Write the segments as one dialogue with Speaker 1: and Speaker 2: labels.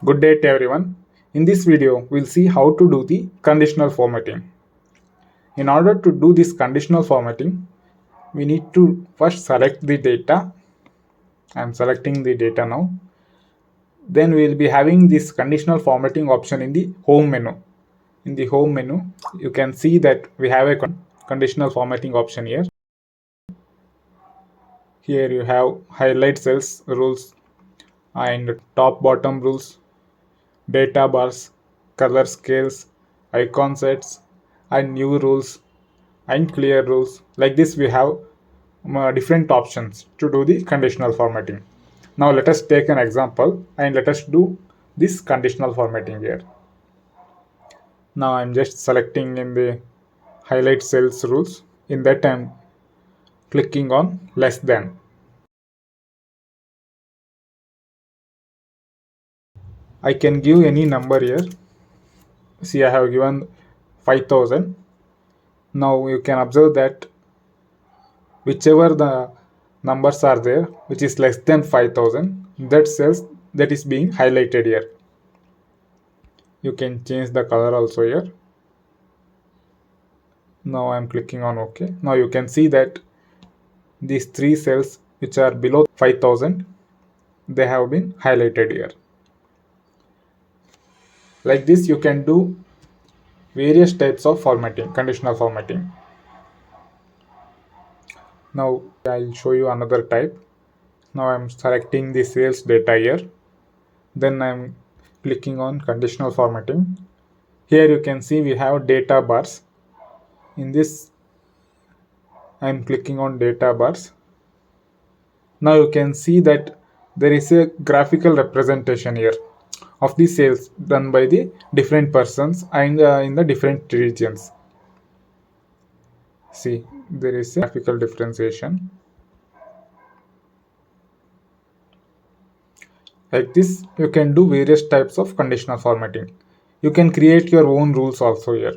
Speaker 1: Good day to everyone. In this video, we'll see how to do the conditional formatting. In order to do this conditional formatting, we need to first select the data. I'm selecting the data now. Then we'll be having this conditional formatting option in the home menu. In the home menu, you can see that we have a conditional formatting option here. Here you have highlight cells rules and top bottom rules, data bars, color scales, icon sets, and new rules and clear rules. Like this, we have different options to do the conditional formatting. Now let us take an example and let us do this conditional formatting here. Now I'm just selecting in the highlight cells rules. In that I'm clicking on less than. I can give any number here. See, I have given 5000. Now you can observe that whichever the numbers are there which is less than 5000, that cells that is being highlighted here. You can change the color also here. Now I'm clicking on OK. Now you can see that these three cells which are below 5000, they have been highlighted here. Like this you can do various types of formatting, conditional formatting. Now I'll show you another type. Now I'm selecting the sales data here. Then I'm clicking on conditional formatting. Here you can see we have data bars. In this I'm clicking on data bars. Now you can see that there is a graphical representation here of the sales done by the different persons and in the different regions. See, there is a graphical differentiation. Like this, you can do various types of conditional formatting. You can create your own rules also here.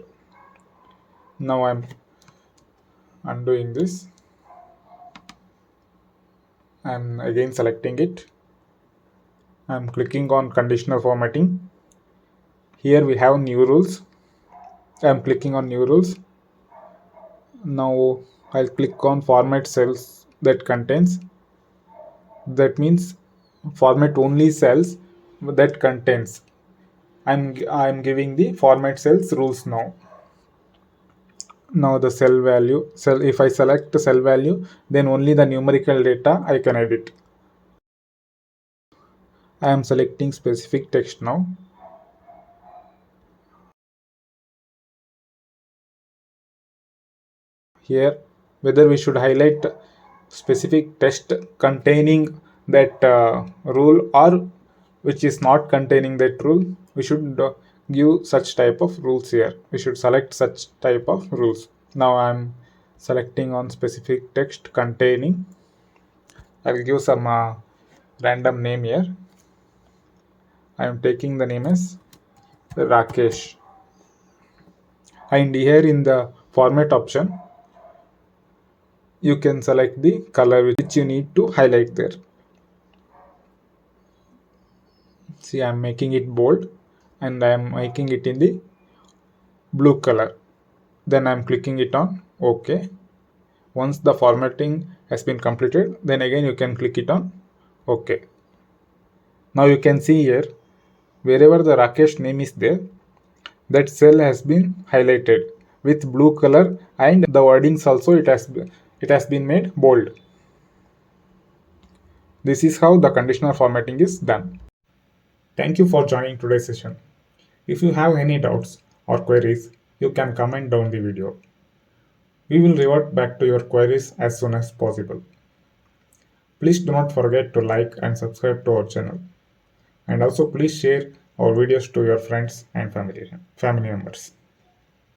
Speaker 1: Now I'm undoing this. I'm again selecting it. I'm clicking on conditional formatting. Here we have new rules. I'm clicking on new rules. Now I'll click on format cells that contains. That means format only cells that contains. I'm giving the format cells rules now. Now the cell, if I select the cell value, then only the numerical data I can edit. I am selecting specific text now. Here, whether we should highlight specific text containing that rule or which is not containing that rule, we should give such type of rules here. We should select such type of rules. Now I'm selecting on specific text containing. I'll give some random name here. I am taking the name as Rakesh. And here in the format option, you can select the color which you need to highlight there. See, I'm making it bold and I'm making it in the blue color. Then I'm clicking it on OK. Once the formatting has been completed, then again you can click it on OK. Now you can see here, wherever the Rakesh name is there, that cell has been highlighted with blue color and the wordings also it has been made bold. This is how the conditional formatting is done. Thank you for joining today's session. If you have any doubts or queries, you can comment down the video. We will revert back to your queries as soon as possible. Please do not forget to like and subscribe to our channel. And also please share our videos to your friends and family members.